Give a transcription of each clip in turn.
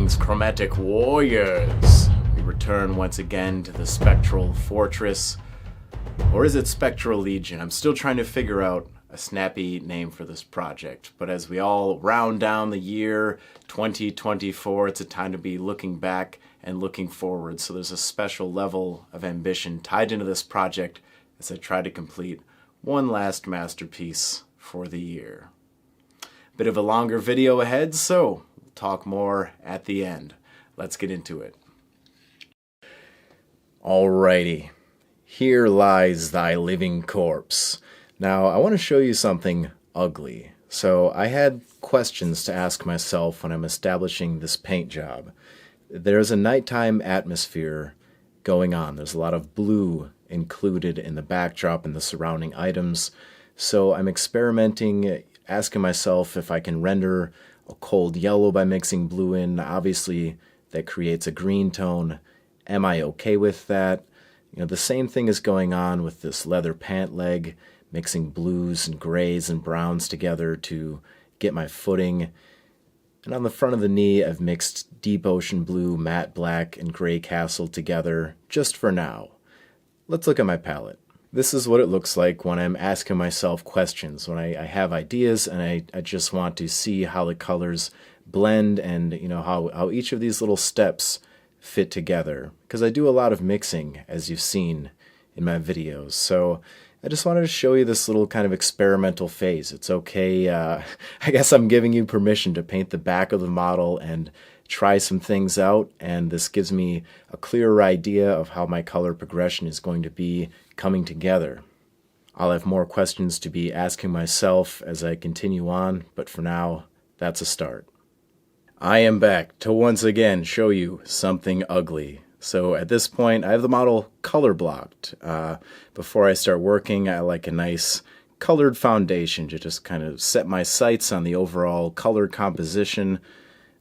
Greetings, Chromatic Warriors! We return once again to the Spectral Fortress. Or is it Spectral Legion? I'm still trying to figure out a snappy name for this project. But as we all round down the year 2024, it's a time to be looking back and looking forward. So there's a special level of ambition tied into this project as I try to complete one last masterpiece for the year. Bit of a longer video ahead, so we'll talk more at the end. Let's get into it. Alrighty, here lies thy living corpse. Now, I want to show you something ugly. So I had questions to ask myself when I'm establishing this paint job. There's a nighttime atmosphere going on. There's a lot of blue included in the backdrop and the surrounding items. So I'm experimenting, asking myself if I can render a cold yellow by mixing blue in. Obviously, that creates a green tone. Am I okay with that? You know, the same thing is going on with this leather pant leg, mixing blues and grays and browns together to get my footing. And on the front of the knee, I've mixed deep ocean blue, matte black, and gray castle together, just for now. Let's look at my palette. This is what it looks like when I'm asking myself questions, when I have ideas and I just want to see how the colors blend and how each of these little steps fit together. Because I do a lot of mixing, as you've seen in my videos. So I just wanted to show you this little kind of experimental phase. It's okay, I guess I'm giving you permission to paint the back of the model and try some things out, and this gives me a clearer idea of how my color progression is going to be coming together. I'll have more questions to be asking myself as I continue on, but for now, that's a start. I am back to once again show you something ugly. So at this point, I have the model color blocked. Before I start working, I like a nice colored foundation to just kind of set my sights on the overall color composition,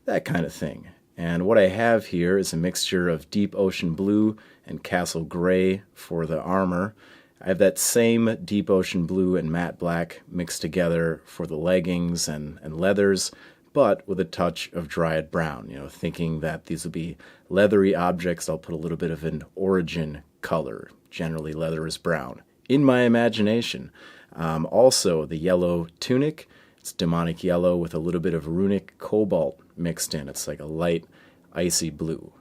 that kind of thing. And what I have here is a mixture of deep ocean blue and castle gray for the armor. I have that same deep ocean blue and matte black mixed together for the leggings and leathers, but with a touch of dryad brown. Thinking that these will be leathery objects, I'll put a little bit of an origin color. Generally, leather is brown. In my imagination. Also, the yellow tunic. It's demonic yellow with a little bit of runic cobalt mixed in. It's like a light, icy blue.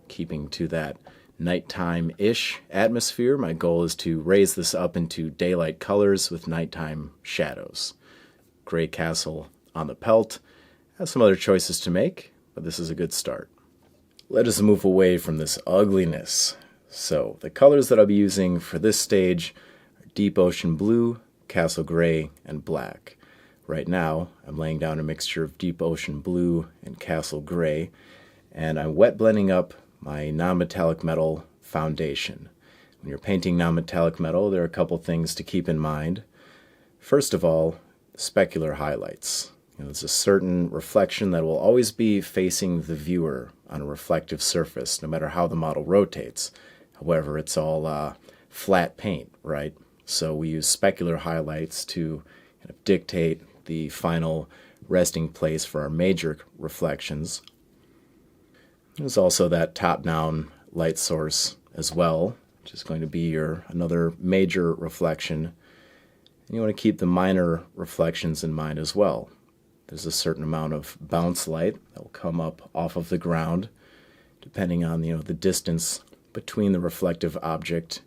Keeping to that nighttime-ish atmosphere, my goal is to raise this up into daylight colors with nighttime shadows. Gray castle on the pelt. Have some other choices to make, but this is a good start. Let us move away from this ugliness. So, the colors that I'll be using for this stage are deep ocean blue, castle gray, and black. Right now, I'm laying down a mixture of deep ocean blue and castle gray, and I'm wet blending up my non-metallic metal foundation. When you're painting non-metallic metal, there are a couple things to keep in mind. First of all, specular highlights. There's a certain reflection that will always be facing the viewer on a reflective surface, no matter how the model rotates. However, it's all flat paint, right? So we use specular highlights to dictate the final resting place for our major reflections. There's also that top-down light source as well, which is going to be another major reflection. And you want to keep the minor reflections in mind as well. There's a certain amount of bounce light that will come up off of the ground, depending on the distance between the reflective object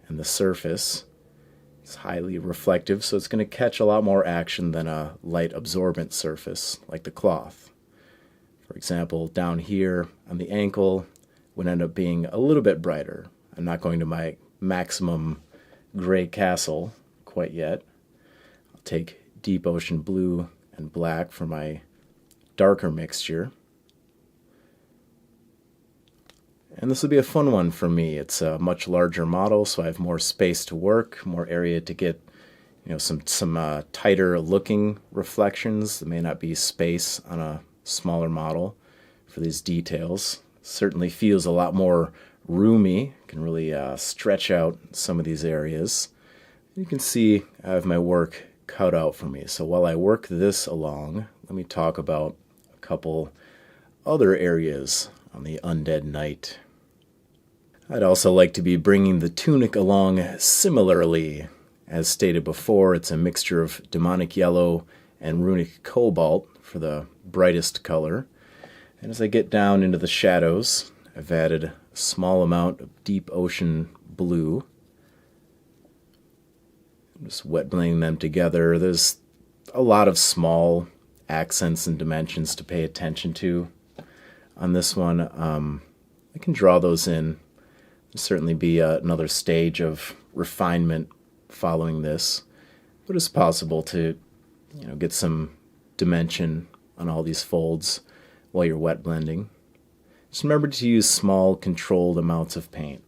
and the surface. It's highly reflective, so it's going to catch a lot more action than a light absorbent surface like the cloth. For example, down here on the ankle would end up being a little bit brighter. I'm not going to my maximum gray castle quite yet. I'll take deep ocean blue and black for my darker mixture. And this will be a fun one for me. It's a much larger model, so I have more space to work, more area to get some tighter looking reflections. There may not be space on a smaller model for these details. Certainly feels a lot more roomy. Can really stretch out some of these areas. You can see I have my work cut out for me. So while I work this along, let me talk about a couple other areas on the undead knight. I'd also like to be bringing the tunic along similarly. As stated before, it's a mixture of demonic yellow and runic cobalt for the brightest color. And as I get down into the shadows, I've added a small amount of deep ocean blue. I'm just wet blending them together. There's a lot of small accents and dimensions to pay attention to on this one. I can draw those in. There'll certainly be another stage of refinement following this, but it's possible to get some dimension on all these folds while you're wet blending. Just remember to use small controlled amounts of paint.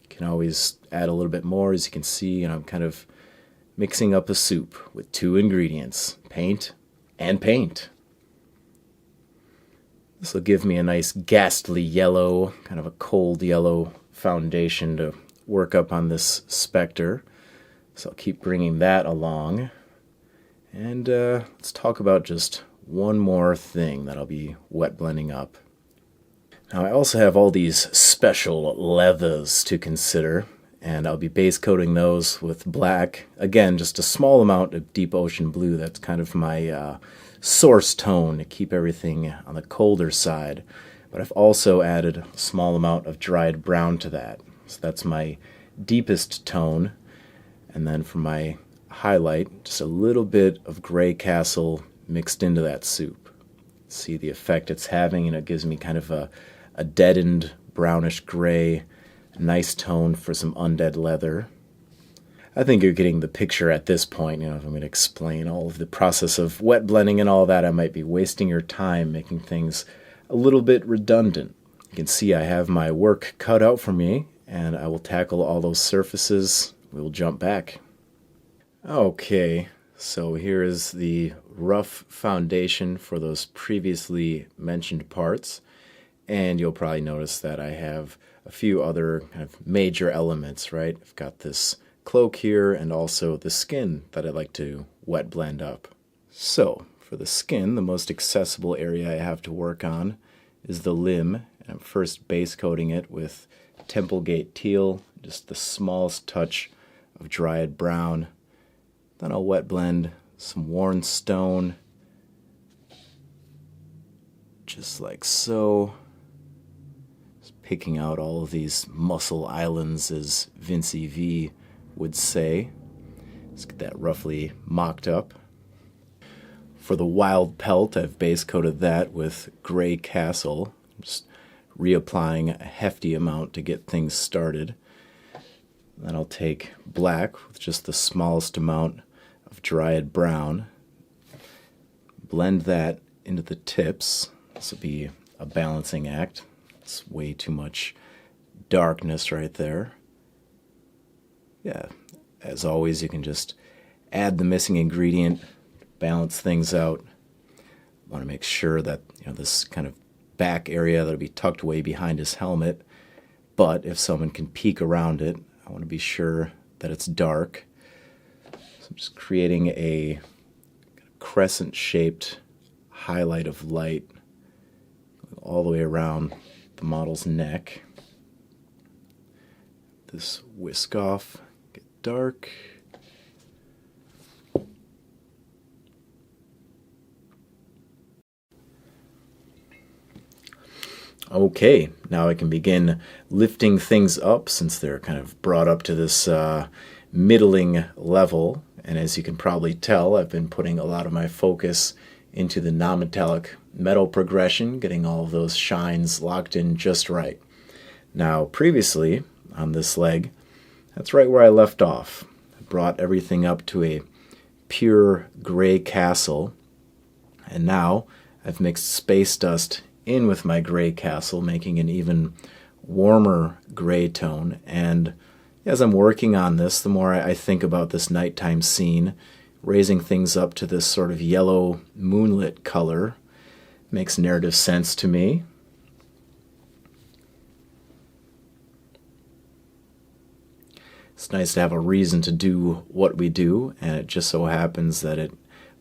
You can always add a little bit more. As you can see, I'm kind of mixing up a soup with two ingredients, paint and paint. This will give me a nice ghastly yellow, kind of a cold yellow foundation to work up on this specter. So I'll keep bringing that along. And let's talk about just one more thing that I'll be wet blending up. Now I also have all these special leathers to consider, and I'll be base coating those with black. Again, just a small amount of deep ocean blue. That's kind of my source tone to keep everything on the colder side. But I've also added a small amount of dried brown to that. So that's my deepest tone. And then for my highlight, just a little bit of gray castle mixed into that soup. See the effect it's having, and it gives me kind of a deadened brownish gray, nice tone for some undead leather. I think you're getting the picture at this point. If I'm going to explain all of the process of wet blending and all that, I might be wasting your time making things a little bit redundant. You can see I have my work cut out for me, and I will tackle all those surfaces. We'll jump back. Okay, so here is the rough foundation for those previously mentioned parts, and you'll probably notice that I have a few other kind of major elements, right? I've got this cloak here and also the skin that I'd like to wet blend up. So for the skin, the most accessible area I have to work on is the limb, and I'm first base coating it with Templegate teal, just the smallest touch of dried brown. Then I'll wet blend some worn stone, just like so. Just picking out all of these muscle islands, as Vincey V would say. Let's get that roughly mocked up. For the wild pelt, I've base coated that with gray castle, just reapplying a hefty amount to get things started. Then I'll take black with just the smallest amount of dried brown, blend that into the tips. This will be a balancing act. It's way too much darkness right there. Yeah, as always, you can just add the missing ingredient, balance things out. Want to make sure that this kind of back area that'll be tucked away behind his helmet, but if someone can peek around it, I want to be sure that it's dark. So I'm just creating a crescent-shaped highlight of light all the way around the model's neck. This whisk off, get dark. Okay, now I can begin lifting things up since they're kind of brought up to this middling level. And as you can probably tell, I've been putting a lot of my focus into the non-metallic metal progression, getting all of those shines locked in just right. Now, previously on this leg, that's right where I left off. I brought everything up to a pure gray castle, and now I've mixed space dust in with my gray castle, making an even warmer gray tone. And as I'm working on this, the more I think about this nighttime scene, raising things up to this sort of yellow moonlit color makes narrative sense to me. It's nice to have a reason to do what we do, and it just so happens that it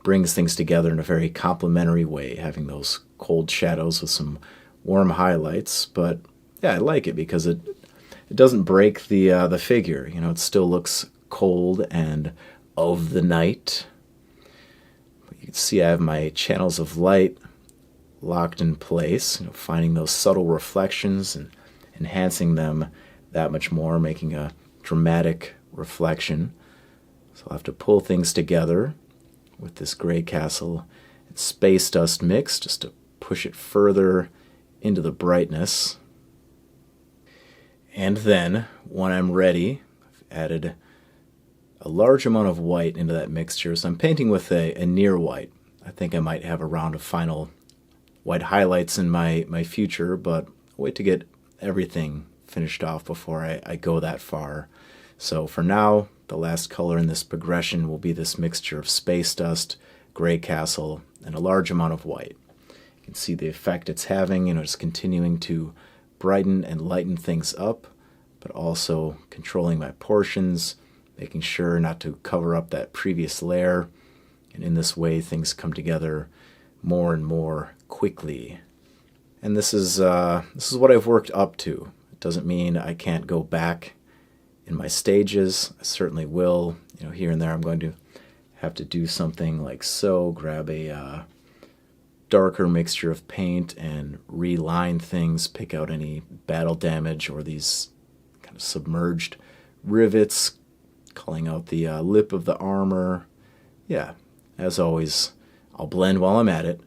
brings things together in a very complementary way, having those cold shadows with some warm highlights. But yeah, I like it because it doesn't break the figure. You know, it still looks cold and of the night. But you can see I have my channels of light locked in place, you know, finding those subtle reflections and enhancing them that much more, making a dramatic reflection. So I'll have to pull things together with this gray castle and space dust mix just to push it further into the brightness. And then, when I'm ready, I've added a large amount of white into that mixture. So I'm painting with a near white. I think I might have a round of final white highlights in my future, but I'll wait to get everything finished off before I go that far. So for now, the last color in this progression will be this mixture of space dust, gray castle, and a large amount of white. You can see the effect it's having, you know, it's continuing to brighten and lighten things up, but also controlling my portions, making sure not to cover up that previous layer. And in this way, things come together more and more quickly. And this is what I've worked up to. It doesn't mean I can't go back in my stages. I certainly will. You know, here and there I'm going to have to do something like so, grab a darker mixture of paint and reline things, pick out any battle damage or these kind of submerged rivets, calling out the lip of the armor. Yeah, as always, I'll blend while I'm at it.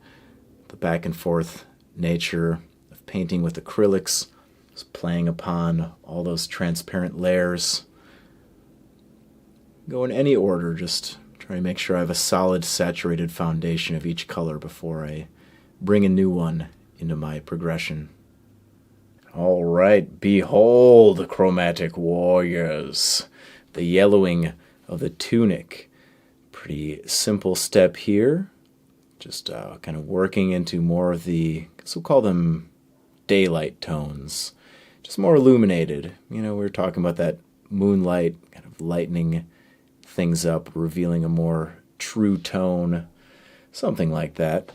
The back and forth nature of painting with acrylics, just playing upon all those transparent layers. Go in any order, just try to make sure I have a solid saturated foundation of each color before I bring a new one into my progression. All right, behold, Chromatic Warriors, the yellowing of the tunic. Pretty simple step here. Just kind of working into more of the, I guess we'll call them daylight tones. Just more illuminated. You know, we were talking about that moonlight kind of lightening things up, revealing a more true tone, something like that.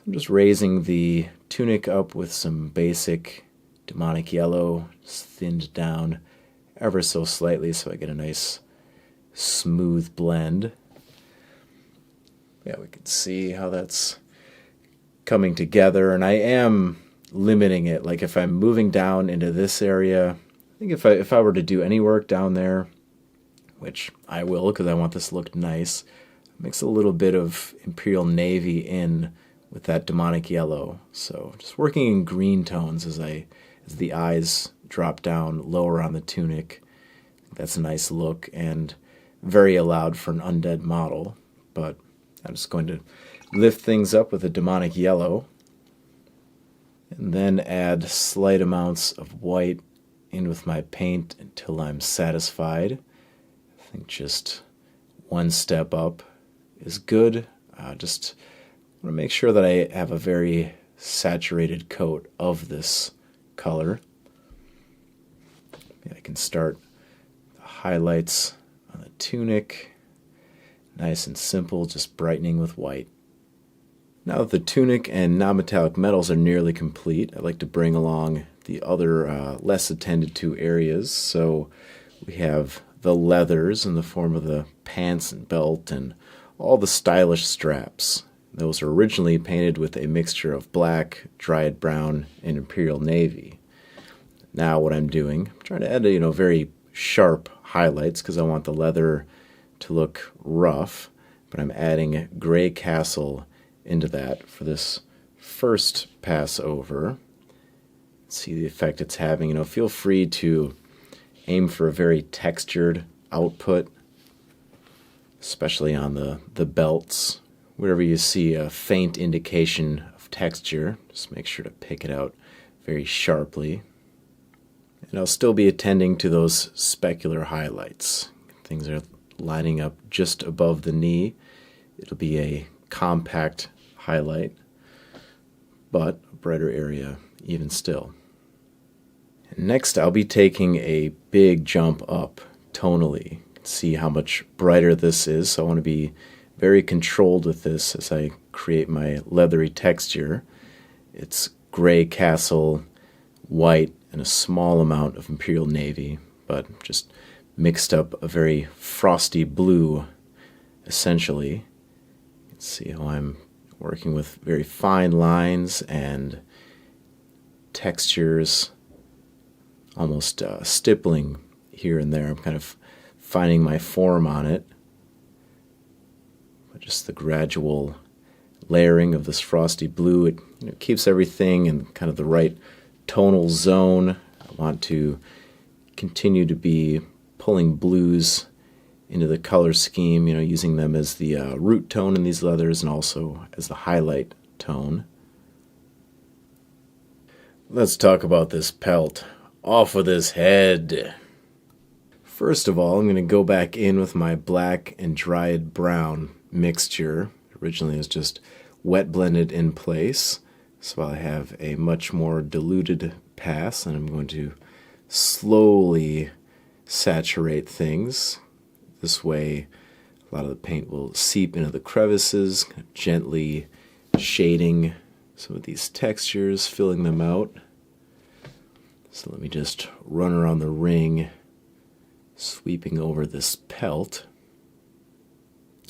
I'm just raising the tunic up with some basic demonic yellow, just thinned down ever so slightly so I get a nice smooth blend. Yeah, we can see how that's coming together, and I am limiting it. Like if I'm moving down into this area, I think if I were to do any work down there, which I will because I want this to look nice, mix a little bit of Imperial Navy in with that demonic yellow. So just working in green tones as the eyes drop down lower on the tunic. That's a nice look and very allowed for an undead model, but I'm just going to lift things up with a demonic yellow and then add slight amounts of white in with my paint until I'm satisfied. I think just one step up is good. Just want to make sure that I have a very saturated coat of this color. I can start the highlights on the tunic. Nice and simple, just brightening with white. Now that the tunic and non-metallic metals are nearly complete, I'd like to bring along the other less attended to areas. So we have the leathers in the form of the pants and belt and all the stylish straps. Those are originally painted with a mixture of black, dried brown, and Imperial Navy. Now what I'm doing, I'm trying to add very sharp highlights because I want the leather to look rough, but I'm adding gray castle into that for this first pass over. See the effect it's having. Feel free to aim for a very textured output, especially on the belts. Wherever you see a faint indication of texture, just make sure to pick it out very sharply. And I'll still be attending to those specular highlights. Things are lining up just above the knee. It'll be a compact highlight, but a brighter area even still. And next, I'll be taking a big jump up tonally. See how much brighter this is. So I want to be very controlled with this as I create my leathery texture. It's gray castle, white, and a small amount of imperial navy, but just mixed up a very frosty blue, essentially. You can see how I'm working with very fine lines and textures, almost stippling here and there. I'm kind of finding my form on it. But just the gradual layering of this frosty blue, it keeps everything in kind of the right tonal zone. I want to continue to be pulling blues into the color scheme, using them as the root tone in these leathers and also as the highlight tone. Let's talk about this pelt. Off with his head. First of all, I'm going to go back in with my black and dried brown mixture. Originally it was just wet blended in place, so I have a much more diluted pass, and I'm going to slowly saturate things. This way a lot of the paint will seep into the crevices, gently shading some of these textures, filling them out. So let me just run around the ring, sweeping over this pelt.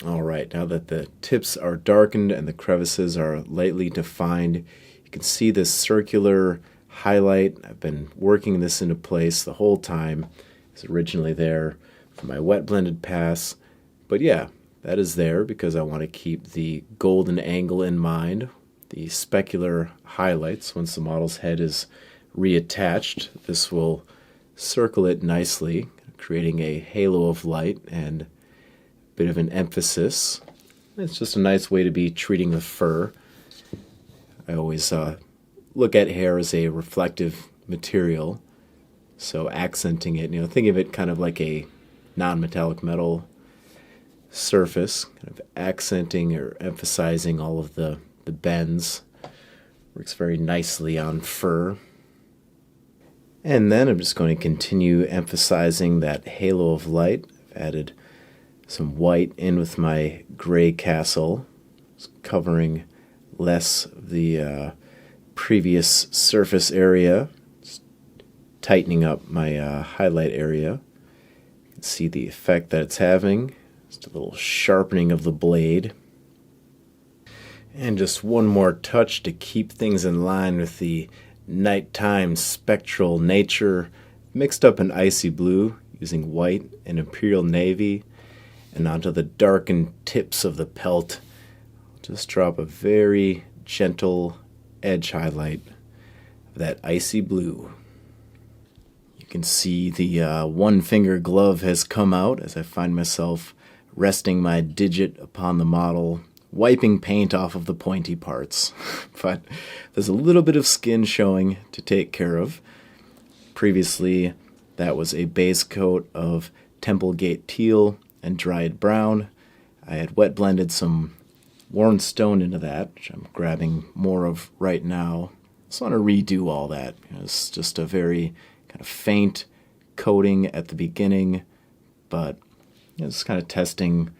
Alright, now that the tips are darkened and the crevices are lightly defined, you can see this circular highlight. I've been working this into place the whole time. It's originally there for my wet blended pass, but yeah, that is there because I want to keep the golden angle in mind, the specular highlights. Once the model's head is reattached, this will circle it nicely, creating a halo of light and a bit of an emphasis. It's just a nice way to be treating the fur. I always look at hair as a reflective material, so accenting it, think of it kind of like a non-metallic metal surface, kind of accenting or emphasizing all of the bends. Works very nicely on fur. And then I'm just going to continue emphasizing that halo of light. I've added some white in with my gray castle, covering less of the previous surface area, just tightening up my highlight area. You can see the effect that it's having. Just a little sharpening of the blade. And just one more touch to keep things in line with the nighttime spectral nature, mixed up in icy blue using white and imperial navy, and onto the darkened tips of the pelt I'll just drop a very gentle edge highlight of that icy blue. You can see the one finger glove has come out as I find myself resting my digit upon the model, wiping paint off of the pointy parts. But there's a little bit of skin showing to take care of. Previously, that was a base coat of Templegate teal and dried brown. I had wet blended some worn stone into that, which I'm grabbing more of right now. Just want to redo all that. It's just a very kind of faint coating at the beginning, but just kind of testing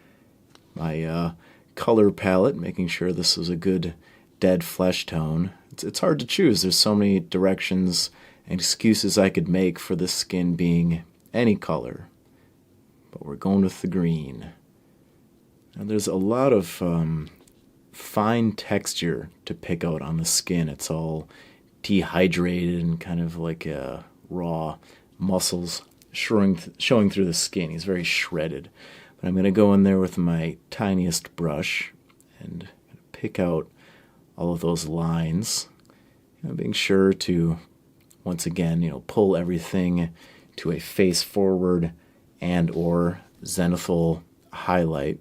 my color palette, making sure this is a good dead flesh tone. It's hard to choose. There's so many directions and excuses I could make for the skin being any color, but we're going with the green. Now there's a lot of fine texture to pick out on the skin. It's all dehydrated and kind of like raw muscles showing through the skin. He's very shredded. But I'm going to go in there with my tiniest brush and pick out all of those lines, being sure to, once again, pull everything to a face forward and or zenithal highlight.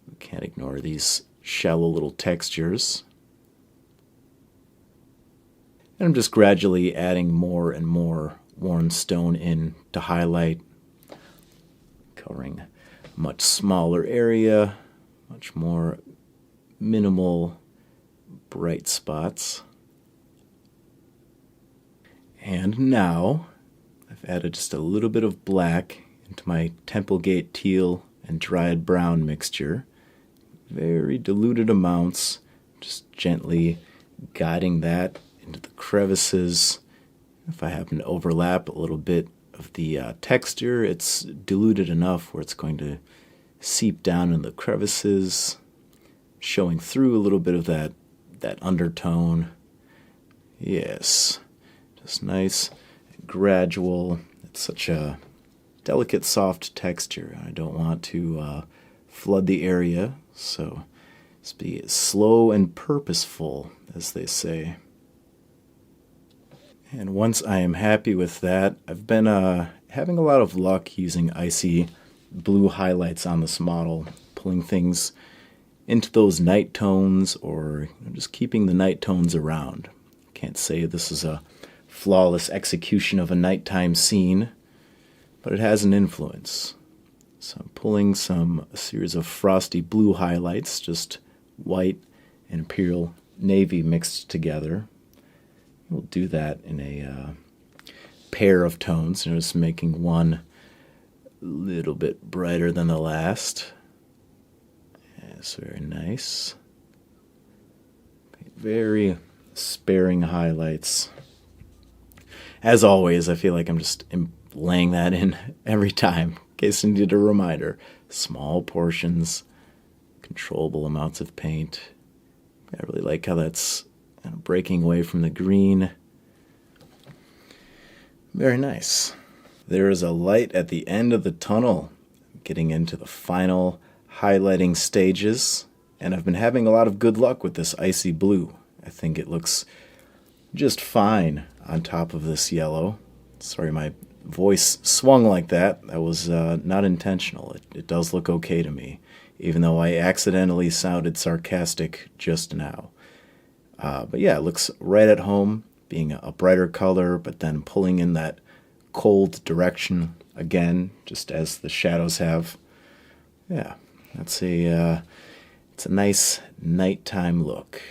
We can't ignore these shallow little textures. And I'm just gradually adding more and more worn stone in to highlight, covering a much smaller area, much more minimal bright spots. And now I've added just a little bit of black into my Templegate teal and dried brown mixture. very diluted amounts, just gently guiding that into the crevices. If I happen to overlap a little bit of the texture, it's diluted enough where it's going to seep down in the crevices, showing through a little bit of that undertone. Yes, just nice, gradual. It's such a delicate, soft texture. I don't want to flood the area, so just be slow and purposeful, as they say. And once I am happy with that, I've been having a lot of luck using icy blue highlights on this model, pulling things into those night tones or just keeping the night tones around. Can't say this is a flawless execution of a nighttime scene, but it has an influence. So I'm pulling a series of frosty blue highlights, just white and imperial navy mixed together. We'll do that in a pair of tones, just making one a little bit brighter than the last. Yes, very nice. Very sparing highlights. As always, I feel like I'm just laying that in every time, in case I needed a reminder. Small portions, controllable amounts of paint. I really like how that's kind of breaking away from the green. Very nice. There is a light at the end of the tunnel, getting into the final highlighting stages, and I've been having a lot of good luck with this icy blue. I think it looks just fine on top of this yellow. Sorry, my voice swung like that. That was not intentional. It does look okay to me, even though I accidentally sounded sarcastic just now. But yeah, it looks right at home, being a brighter color, but then pulling in that cold direction again, just as the shadows have. Yeah, it's a nice nighttime look.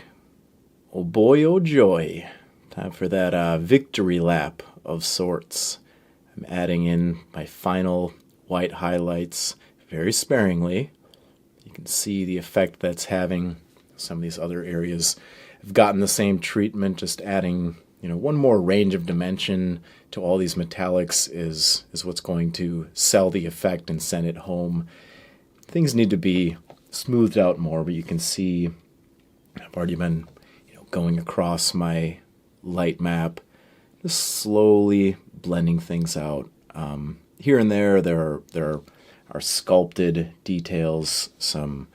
Oh boy, oh joy. Time for that victory lap of sorts. I'm adding in my final white highlights very sparingly. You can see the effect that's having. Some of these other areas have gotten the same treatment, just adding, one more range of dimension to all these metallics is what's going to sell the effect and send it home. Things need to be smoothed out more, but you can see I've already been going across my light map, just slowly blending things out. Here and there are sculpted details, some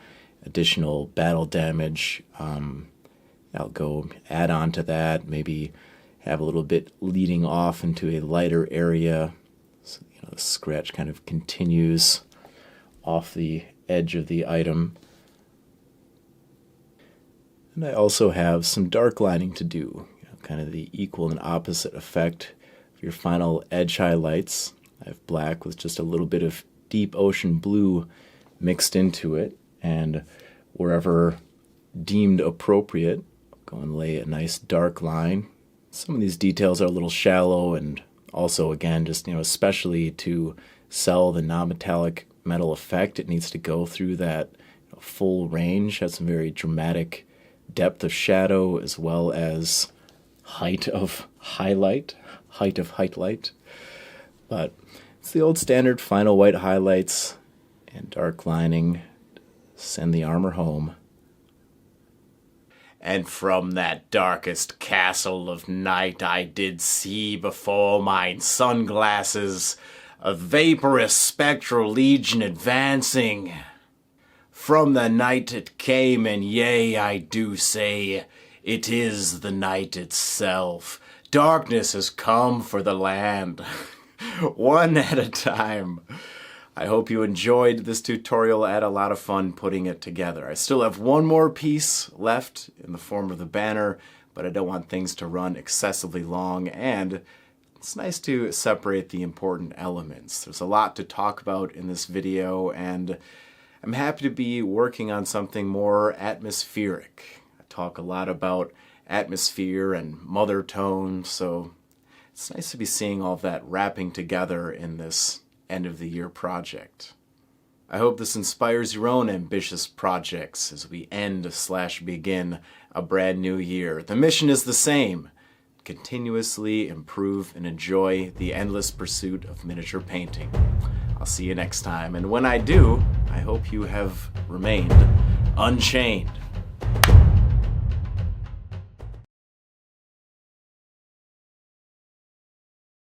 additional battle damage. I'll go add on to that, maybe have a little bit leading off into a lighter area. So, the scratch kind of continues off the edge of the item. And I also have some dark lining to do, kind of the equal and opposite effect of your final edge highlights. I have black with just a little bit of deep ocean blue mixed into it, and wherever deemed appropriate, I'll go and lay a nice dark line. Some of these details are a little shallow, and also, again, just, especially to sell the non-metallic metal effect, it needs to go through that full range, has some very dramatic depth of shadow as well as height of highlight. But it's the old standard final white highlights and dark lining. Send the armor home. And from that darkest castle of night I did see before mine sunglasses a vaporous spectral legion advancing. From the night it came, and yea, I do say, it is the night itself. Darkness has come for the land, one at a time. I hope you enjoyed this tutorial. I had a lot of fun putting it together. I still have one more piece left in the form of the banner, but I don't want things to run excessively long, and it's nice to separate the important elements. There's a lot to talk about in this video, and I'm happy to be working on something more atmospheric. I talk a lot about atmosphere and mother tone, so it's nice to be seeing all of that wrapping together in this end of the year project. I hope this inspires your own ambitious projects as we end/begin a brand new year. The mission is the same: continuously improve and enjoy the endless pursuit of miniature painting. I'll see you next time, and when I do, I hope you have remained unchained.